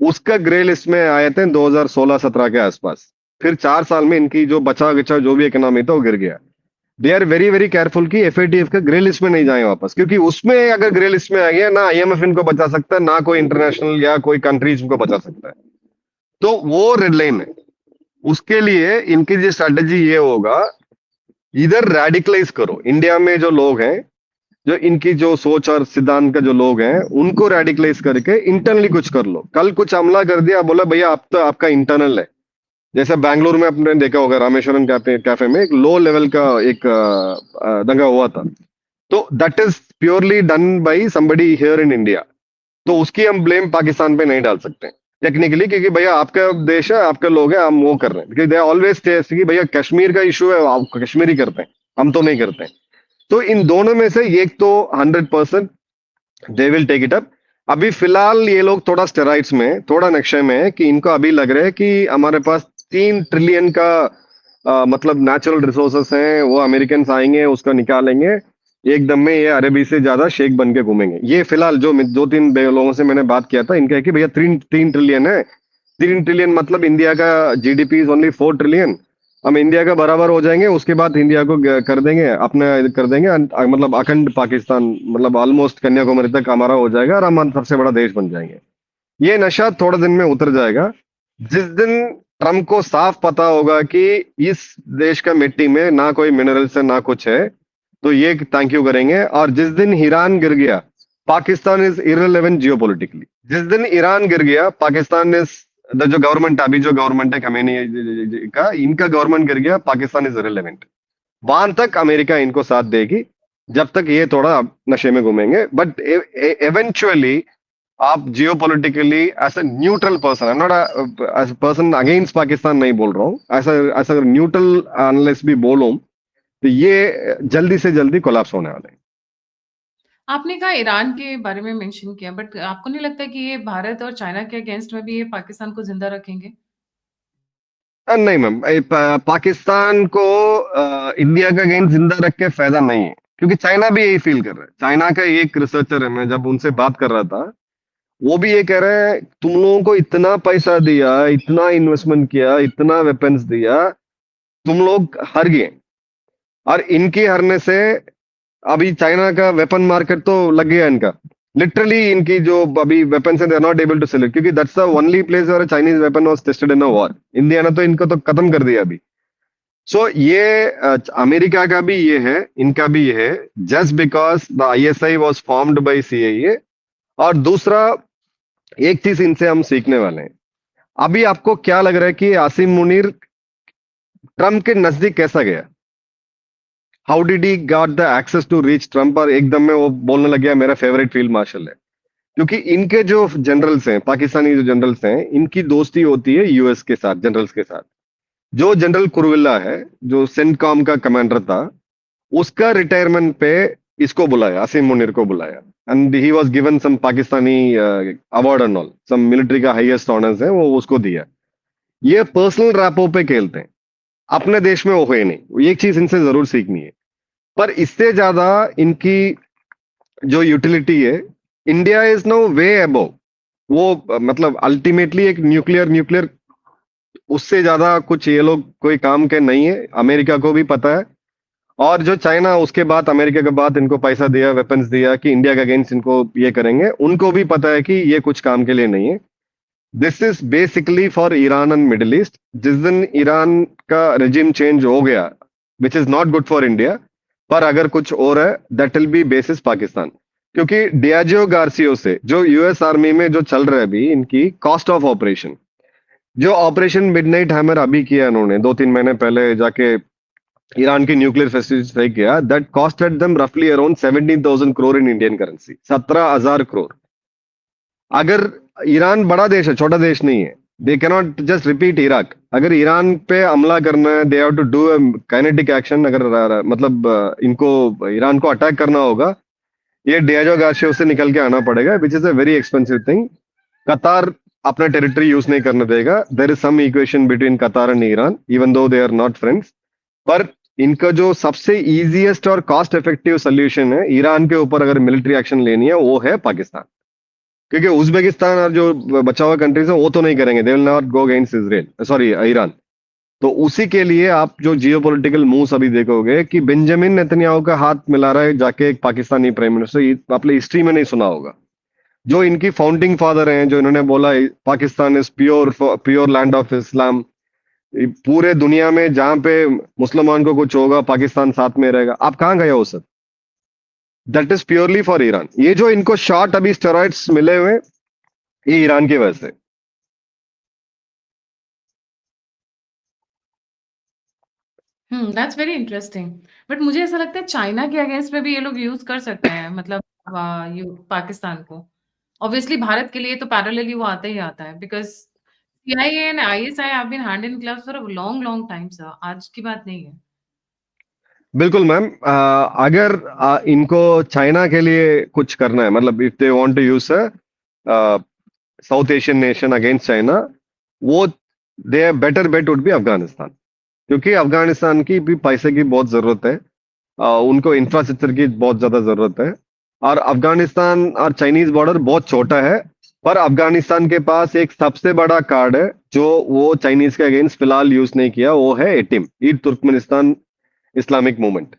Speaker 2: उसका ग्रे लिस्ट में आए थे 2016-17 के आसपास। फिर 4 साल में इनकी जो बचा बचा जो भी इकोनॉमी था वो गिर गया। They are very very careful कि FATF का ग्रे लिस्ट में नहीं जाए वापस, क्योंकि उसमें अगर ग्रे लिस्ट में आ गया ना, IMF इनको बचा सकता है, ना कोई इंटरनेशनल या कोई कंट्रीज इनको बचा सकता है। तो वो रेड लाइन है। उसके लिए इनकी जो स्ट्रेटेजी ये होगा, इधर रेडिकलाइज करो इंडिया में जो लोग हैं, जो इनकी जो सोच और सिद्धांत का जो लोग हैं, उनको रेडिकलाइज करके इंटरनली कुछ कर लो। कल कुछ हमला कर दिया, बोला भैया आप तो आपका इंटरनल है। जैसे बैंगलोर में आपने देखा होगा, रामेश्वरम कैफे में एक लो लेवल का एक दंगा हुआ था। तो that is purely done by somebody here in India. तो उसकी हम ब्लेम पाकिस्तान पे नहीं डाल सकते टेक्निकली, क्योंकि भैया आपका देश है, आपके लोग हैं, हम वो कर रहे हैं। क्योंकि दे ऑलवेज कि भैया कश्मीर का इशू है, आप कश्मीरी करते हैं, हम तो नहीं करते हैं। तो इन दोनों में से एक तो 100% they will take it up. अभी फिलहाल ये लोग थोड़ा स्टेरॉइड्स में, थोड़ा नक्शे में है, कि इनको अभी लग रहा है कि हमारे पास 3 ट्रिलियन का मतलब नेचुरल रिसोर्सेस हैं, वो अमेरिकन आएंगे उसको निकालेंगे, एकदम में ये अरबी से ज्यादा शेख बन के घूमेंगे। ये फिलहाल जो 2-3 लोगों से मैंने बात किया था, इनका है कि भैया 3 ट्रिलियन है। 3 ट्रिलियन मतलब इंडिया का GDP इज ओनली 4 ट्रिलियन। हम इंडिया का बराबर हो जाएंगे, उसके बाद इंडिया को कर देंगे अपना, कर देंगे मतलब अखंड पाकिस्तान, मतलब ऑलमोस्ट कन्याकुमारी तक हमारा हो जाएगा, और हम सबसे बड़ा देश बन जाएंगे। ये नशा थोड़े दिन में उतर जाएगा। जिस दिन ट्रम्प को साफ पता होगा कि इस देश का मिट्टी में ना कोई मिनरल्स है ना कुछ है, तो ये थैंक यू करेंगे। और जिस दिन ईरान गिर गया, पाकिस्तान इज इररिलेवेंट जियोपॉलिटिकली। जिस दिन ईरान गिर गया, पाकिस्तान इज जो गवर्नमेंट, अभी जो गवर्नमेंट है खमेनी का, इनका गवर्नमेंट गिर गया, पाकिस्तान इज इररिलेवेंट। वहां तक अमेरिका इनको साथ देगी, जब तक ये थोड़ा नशे में घूमेंगे। बट एवेंचुअली आप geopolitically as a neutral person, I am not as person against Pakistan नहीं बोल रहा हूँ, ऐसा न्यूट्रल एनालिस्ट भी बोलूं, तो ये जल्दी से जल्दी कोलैप्स होने वाले हैं।
Speaker 1: आपने कहा ईरान के बारे में मेंशन किया, बट आपको नहीं लगता कि ये भारत और चाइना के अगेंस्ट में भी ये पाकिस्तान को जिंदा रखेंगे?
Speaker 2: नहीं मैम, पाकिस्तान को इंडिया का अगेंस्ट जिंदा रख के फायदा नहीं है, क्योंकि चाइना भी यही फील कर रहा है। चाइना का एक रिसर्चर है, मैं जब उनसे बात कर रहा था, वो भी ये कह रहे हैं, तुम लोगों को इतना पैसा दिया, इतना इन्वेस्टमेंट किया, इतना वेपन्स दिया, तुम लोग हार गए। और इनके हारने से अभी चाइना का वेपन मार्केट तो लग गया इनका। लिटरली इनकी जो अभी वेपन्स है, they are not able to sell it, क्योंकि that's the only place where Chinese weapon was tested in a war. India ने तो इनको तो खत्म कर दिया अभी। सो ये अमेरिका का भी ये है, इनका भी ये है, just because the ISI was formed by CIA. और दूसरा, एक चीज इनसे हम सीखने वाले हैं। अभी आपको क्या लग रहा है कि आसिम मुनीर ट्रम्प के नजदीक कैसा गया? How did he got the access to reach Trump, और एकदम में वो बोलने लग गया मेरा फेवरेट फील्ड मार्शल है? क्योंकि इनके जो जनरल्स हैं, पाकिस्तानी जो जनरल्स हैं, इनकी दोस्ती होती है यूएस के साथ, जनरल्स के साथ। जो जनरल कुरविल्ला है, जो सेंटकॉम का कमांडर था, उसका रिटायरमेंट पे इसको बुलाया, आसिम मुनीर को बुलाया। And he was given some Pakistani award and all, some military का हाईएस्ट ऑनर्स है, वो उसको दिया। ये पर्सनल रैपो पे खेलते हैं, अपने देश में वो है नहीं। एक चीज इनसे जरूर सीखनी है। पर इससे ज्यादा इनकी जो यूटिलिटी है, India is no way above. वो मतलब अल्टीमेटली एक न्यूक्लियर न्यूक्लियर उससे ज्यादा कुछ ये लोग कोई काम के नहीं है, अमेरिका को भी पता है। और जो चाइना, उसके बाद अमेरिका के बाद इनको पैसा दिया, वेपन्स दिया कि इंडिया के अगेंस्ट इनको ये करेंगे, उनको भी पता है कि ये कुछ काम के लिए नहीं है। This is basically for Iran and middle east. जिस दिन ईरान का रेजिम चेंज हो गया, which is not good for India, पर अगर कुछ और है, that will be basis Pakistan. क्योंकि डियाजियो गार्सियो से जो यूएस आर्मी में जो चल रहा है अभी, इनकी कॉस्ट ऑफ ऑपरेशन, जो ऑपरेशन मिडनाइट हैमर अभी किया इन्होंने 2-3 महीने पहले जाके ईरान की न्यूक्लियर फैसिलिटी सही किया, दैट कॉस्टेड देम रफली around 17,000 crore in Indian currency, 17,000 crore. अगर ईरान बड़ा देश है, छोटा देश नहीं है, they cannot just repeat Iraq. अगर ईरान पे हमला करना है, they have to do kinetic action. अगर मतलब इनको ईरान को अटैक करना होगा, ये डियाजो गार्सिया से निकल के आना पड़ेगा, which is a very expensive thing. Qatar अपना टेरिटरी यूज नहीं करने देगा। There is some equation between Qatar and Iran, even though they are not friends. पर इनका जो सबसे इजीएस्ट और कॉस्ट इफेक्टिव सोल्यूशन है ईरान के ऊपर अगर मिलिट्री एक्शन लेनी है, वो है पाकिस्तान। क्योंकि उज्बेकिस्तान और जो बचा हुआ कंट्रीज है, वो तो नहीं करेंगे, they will not go against Israel, sorry Iran. तो उसी के लिए आप जो जियोपॉलिटिकल मूव्स अभी देखोगे कि बेंजामिन नेतन्याहू का हाथ मिला रहा है जाके एक पाकिस्तानी प्राइम मिनिस्टर, आपने हिस्ट्री में नहीं सुना होगा। जो इनकी फाउंडिंग फादर हैं, जो इन्होंने बोला Pakistan is pure pure land of Islam, पूरे दुनिया में जहां पे मुसलमान को कुछ होगा, पाकिस्तान साथ में रहेगा, आप कहाँ गए हो sir? That is purely for Iran. ये जो इनको शॉट अभी स्टेरॉइड्स मिले हुए, ये ईरान की वजह से।
Speaker 1: That's very interesting. बट मुझे ऐसा लगता है चाइना के अगेंस्ट में भी ये लोग यूज कर सकते हैं, मतलब पाकिस्तान को। ऑब्वियसली भारत के लिए तो पैरेलली वो आता ही आता है, because CIA and ISI have been hand in gloves for a long long time sir, आज की बात नहीं है।
Speaker 2: बिल्कुल मैम। अगर इनको चाइना के लिए कुछ करना है, मतलब if they want to use South Asian nation against China, वो they better bet would be Afghanistan. क्योंकि अफगानिस्तान की भी पैसे की बहुत जरूरत है, उनको इंफ्रास्ट्रक्चर की बहुत ज्यादा जरूरत है। और अफगानिस्तान और चाइनीज बॉर्डर बहुत छोटा है, पर अफगानिस्तान के पास एक सबसे बड़ा कार्ड है जो वो चाइनीज के अगेंस्ट फिलहाल यूज नहीं किया, वो है एटिम, ईस्ट तुर्कमेनिस्तान इस्लामिक मूवमेंट। वो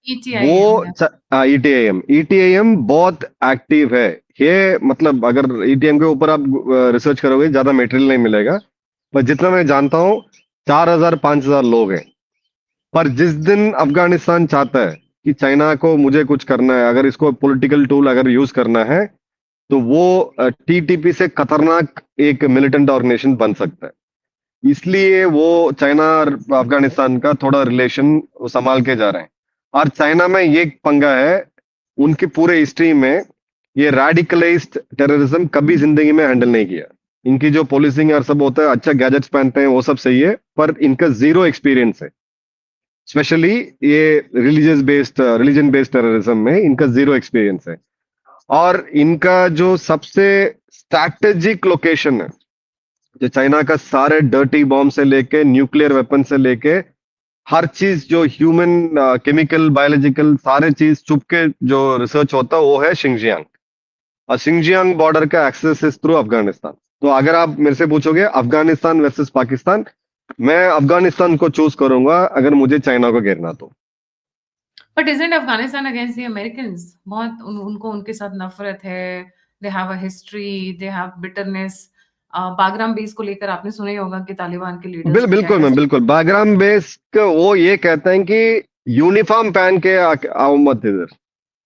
Speaker 1: ईटीआईएम या
Speaker 2: ईटीआईएम, ईटीआईएम बहुत एक्टिव है। ये मतलब अगर ईटीएम के ऊपर आप रिसर्च करोगे, ज्यादा मटेरियल नहीं मिलेगा, पर जितना मैं जानता हूँ 4,000-5,000 लोग हैं। पर जिस दिन अफगानिस्तान चाहता है कि चाइना को मुझे कुछ करना है, अगर इसको पॉलिटिकल टूल अगर यूज करना है, तो वो टीटीपी से खतरनाक एक मिलिटेंट ऑर्गेनाइजेशन बन सकता है। इसलिए वो चाइना और अफगानिस्तान का थोड़ा रिलेशन संभाल के जा रहे हैं। और चाइना में ये पंगा है, उनकी पूरे हिस्ट्री में ये रेडिकलाइज्ड टेररिज्म कभी जिंदगी में हैंडल नहीं किया। इनकी जो पॉलिसिंग और सब होता है, अच्छा गैजेट्स पहनते हैं, वो सब सही है, पर इनका जीरो एक्सपीरियंस है। स्पेशली ये रिलीजन बेस्ड टेररिज्म में इनका जीरो एक्सपीरियंस है। और इनका जो सबसे स्ट्रैटेजिक लोकेशन है, जो चाइना का सारे डर्टी बॉम्ब से लेके न्यूक्लियर वेपन से लेके हर चीज, जो ह्यूमन केमिकल बायोलॉजिकल सारे चीज छुप के जो रिसर्च होता है, वो है शिंगजियांग। और शिंगजियांग बॉर्डर का एक्सेस इज थ्रू अफगानिस्तान। तो अगर आप मेरे से पूछोगे अफगानिस्तान वर्सेस पाकिस्तान, मैं अफगानिस्तान को चूज करूंगा अगर मुझे चाइना को घेरना तो।
Speaker 1: But isn't Afghanistan against the Americans? बहुत उनको उनके साथ नफरत है, they have a history, they have bitterness. Bagram base को लेकर आपने सुना ही होगा कि तालिबान के लीडर्स ने क्या
Speaker 2: बिल्कुल
Speaker 1: क्या
Speaker 2: मैम, बिल्कुल। बागराम बेस वो ये कहते हैं कि यूनिफॉर्म पहन के आओ मत इधर,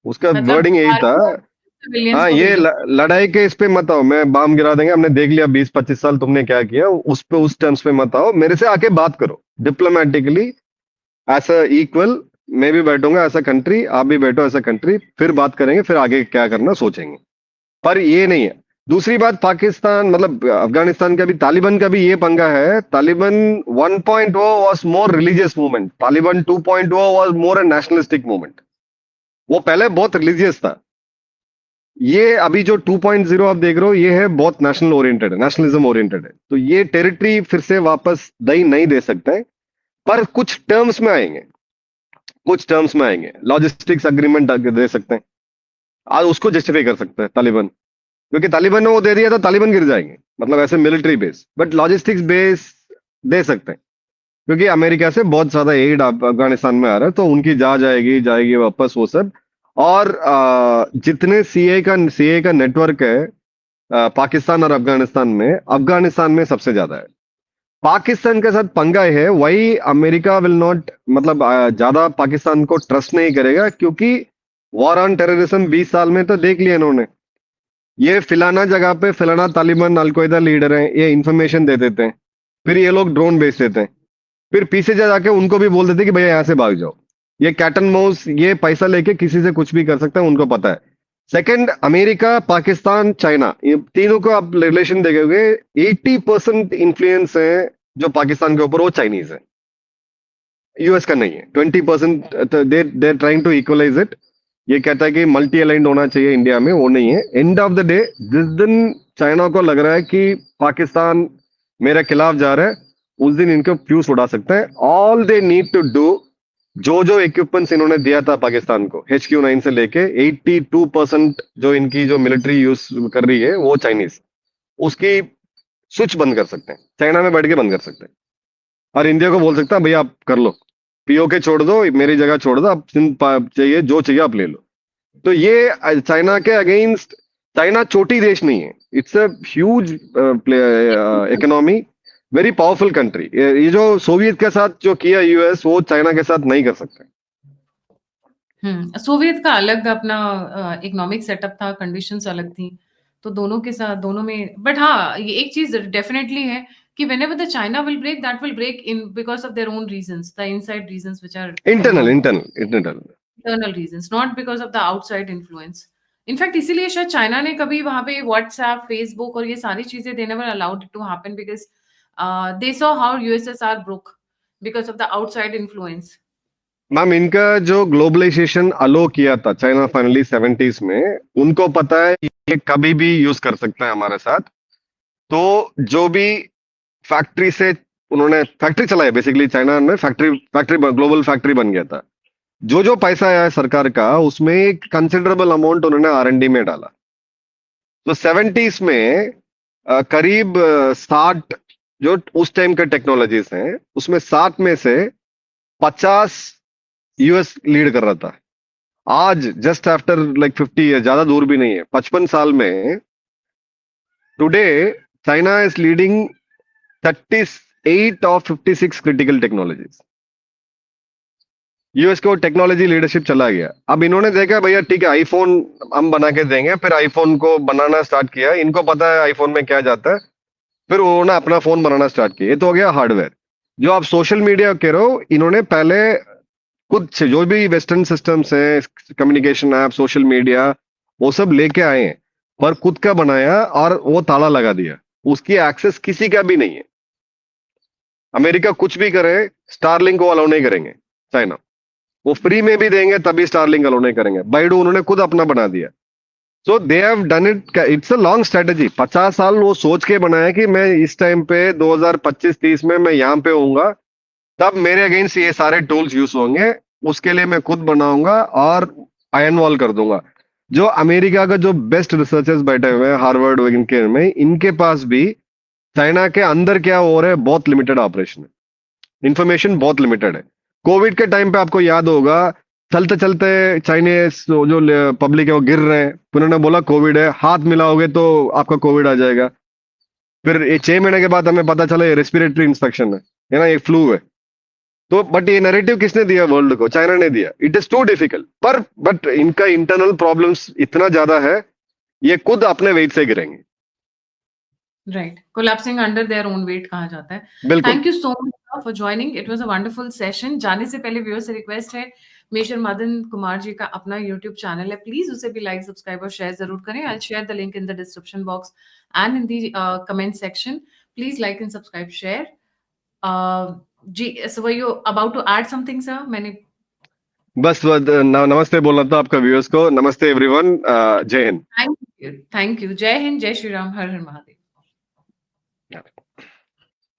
Speaker 2: उसका
Speaker 1: मतलब
Speaker 2: वर्डिंग यही था।
Speaker 1: भारत सिविलियंस
Speaker 2: हाँ,
Speaker 1: को
Speaker 2: ये
Speaker 1: भेजो।
Speaker 2: लड़ाई के इस पे मत आओ, मैं बम गिरा देंगे, हमने देख लिया 20-25 साल तुमने क्या किया, उस पे उस टर्म्स पे मत आओ, मेरे से आके बात करो डिप्लोमेटिकली, एज अ इक्वल। मैं भी बैठूंगा एज अ कंट्री, आप भी बैठो एज अ कंट्री, फिर बात करेंगे, फिर आगे क्या करना सोचेंगे। पर ये नहीं है। दूसरी बात, पाकिस्तान मतलब अफगानिस्तान का भी, तालिबान का भी ये पंगा है। Taliban 1.0 was more religious movement, Taliban 2.0 was more a nationalistic movement. वो पहले बहुत रिलीजियस था। ये अभी जो 2.0 आप देख रहे हो, ये है बहुत नेशनल ओरिएंटेड है, नेशनलिज्म ओरिएंटेड है। तो ये टेरिटरी फिर से वापस दई नहीं दे सकते हैं, पर कुछ टर्म्स में आएंगे, कुछ टर्म्स में आएंगे, लॉजिस्टिक्स अग्रीमेंट दे सकते हैं। आज उसको जस्टिफाई कर सकते हैं तालिबान, क्योंकि तालिबान ने वो दे दिया तो तालिबान गिर जाएंगे, मतलब ऐसे military base, but logistics base दे सकते हैं, क्योंकि अमेरिका से बहुत ज्यादा एड अफगानिस्तान में आ रहा है, तो उनकी जाएगी जाएगी वापस वो सब। और जितने सीए का नेटवर्क है पाकिस्तान और अफगानिस्तान में सबसे ज्यादा है। पाकिस्तान के साथ पंगा है, वही अमेरिका विल नॉट, मतलब ज्यादा पाकिस्तान को ट्रस्ट नहीं करेगा, क्योंकि वॉर ऑन टेररिज्म 20 साल में तो देख लिया इन्होंने। ये फिलाना जगह पे फिलाना तालिबान अलकायदा लीडर हैं, ये इंफॉर्मेशन दे देते हैं, फिर ये लोग ड्रोन भेज देते हैं, फिर पीछे जा जाके उनको भी बोल देते हैं कि भैया यहाँ से भाग जाओ। ये कैट एंड माउस, ये पैसा लेके किसी से कुछ भी कर सकता है, उनको पता है। सेकंड, अमेरिका, पाकिस्तान, चाइना, ये तीनों को आप रिलेशन देखोगे, 80% इन्फ्लुएंस है जो पाकिस्तान के ऊपर, वो चाइनीज है, यूएस का नहीं है। 20% they trying to equalise it. ये कहता है कि मल्टी अलाइंड होना चाहिए इंडिया में, वो नहीं है। एंड ऑफ द डे, जिस दिन चाइना को लग रहा है कि पाकिस्तान मेरे खिलाफ जा रहा है, उस दिन इनको फ्यूज उड़ा सकते हैं। All they need to do, जो जो इक्विपमेंट्स इन्होंने दिया था पाकिस्तान को HQ9 से लेके, 82% जो इनकी जो मिलिट्री यूज कर रही है वो चाइनीज, उसकी स्विच बंद कर सकते हैं, चाइना में बैठ के बंद कर सकते हैं। और इंडिया को बोल सकता है भैया आप कर लो, पीओके छोड़ दो, मेरी जगह छोड़ दो, आप चाहिए जो चाहिए आप ले लो। तो ये चाइना के अगेंस्ट, चाइना छोटी देश नहीं है, it's a huge economy, very powerful country. ये जो सोवियत के साथ जो किया यूएस, वो चाइना के साथ नहीं कर सकते।
Speaker 1: सोवियत का अलग अपना इकोनॉमिक सेटअप था, कंडीशंस अलग थी, तो दोनों के साथ दोनों में। बट हाँ, ये एक चीज डेफिनेटली है कि whenever the China will break, that will break in because of their own reasons, the inside reasons which are going
Speaker 2: internal
Speaker 1: on,
Speaker 2: internal internal
Speaker 1: internal reasons, not because of the outside influence. In fact इसीलिए शायद China ने कभी वहां पे WhatsApp, Facebook और ये सारी चीजें they never allowed it to happen because they saw how USSR broke because of the outside influence.
Speaker 2: Ma'am, इनका जो ग्लोबलाइजेशन अलो किया था चाइना फाइनली 70s में, उनको पता है ये कभी भी यूज कर सकता है हमारे साथ। तो जो भी फैक्ट्री से उन्होंने फैक्ट्री चलाया, बेसिकली चाइना में फैक्ट्री फैक्ट्री ग्लोबल फैक्ट्री बन गया था। जो जो पैसा आया है सरकार का, उसमें एक कंसिडरेबल अमाउंट उन्होंने R&D में डाला। तो 70s में करीब 60 जो उस टाइम के टेक्नोलॉजीज हैं, उसमें 60 में से 50 यूएस लीड कर रहा था। आज जस्ट आफ्टर लाइक 50 ईयर, ज्यादा दूर भी नहीं है, 55 साल में, today China is leading 38 of 56 critical technologies. US को टेक्नोलॉजी लीडरशिप चला गया। अब इन्होंने देखा भैया ठीक है, आईफोन हम बना के देंगे, फिर आईफोन को बनाना स्टार्ट किया, इनको पता है आईफोन में क्या जाता है, फिर उन्होंने अपना फोन बनाना स्टार्ट किया। ये तो हो गया हार्डवेयर। जो आप सोशल मीडिया कह रहे हो, इन्होंने पहले खुद से जो भी वेस्टर्न सिस्टम्स हैं, कम्युनिकेशन ऐप, सोशल मीडिया, वो सब लेके आए हैं, पर खुद का बनाया और वो ताला लगा दिया, उसकी एक्सेस किसी का भी नहीं है। अमेरिका कुछ भी करे, स्टारलिंक को अलाउ नहीं करेंगे चाइना, वो फ्री में भी देंगे तभी स्टारलिंक अलाउ नहीं करेंगे। बाइडू उन्होंने खुद अपना बना दिया। So they have done it, it's a long strategy. 50 साल वो सोच के बनाया कि मैं इस टाइम पे 2025-30 में मैं यहाँ पे होऊंगा, तब मेरे अगेंस्ट ये सारे टूल्स यूज होंगे, उसके लिए मैं खुद बनाऊंगा और आयरन वॉल कर दूंगा। जो अमेरिका का जो बेस्ट रिसर्चर्स बैठे हुए हैं हार्वर्ड इनके में, इनके पास भी चाइना के अंदर क्या हो रहा है बहुत लिमिटेड ऑपरेशन है, इंफॉर्मेशन बहुत लिमिटेड है। कोविड के टाइम पे आपको याद होगा, चलते चलते चाइनीज जो पब्लिक है वो गिर रहे हैं, फिर उन्होंने बोला कोविड है, हाथ मिलाओगे तो आपका कोविड आ जाएगा। फिर ये 6 महीने के बाद हमें पता चला ये रेस्पिरेटरी इंफेक्शन है ना, ये फ्लू है। तो बट ये नैरेटिव किसने दिया वर्ल्ड को? चाइना ने दिया। इट इज टू डिफिकल्ट, पर बट इनका इंटरनल प्रॉब्लम्स इतना ज्यादा है, ये खुद अपने वेट से गिरेंगे।
Speaker 1: Right, collapsing under their own wait कहा जाता है।
Speaker 2: बिल्कुल।
Speaker 1: Thank you so much for joining, it was a wonderful session. जाने से पहले व्यूअर्स से रिक्वेस्ट है, मेजर मदन कुमार जी का अपना यूट्यूब चैनल है, प्लीज उसे भी लाइक, सब्सक्राइब और शेयर जरूर करें। I will share the link in the description box and in the comment section. Please like and subscribe, share. जी, so were you about to add something sir? मैंने
Speaker 2: बस नमस्ते बोलना था आपका व्यूअर्स को। नमस्ते एवरीवन, जय हिंद।
Speaker 1: थैंक यू, जय हिंद, जय श्री राम, हर हर महादेव।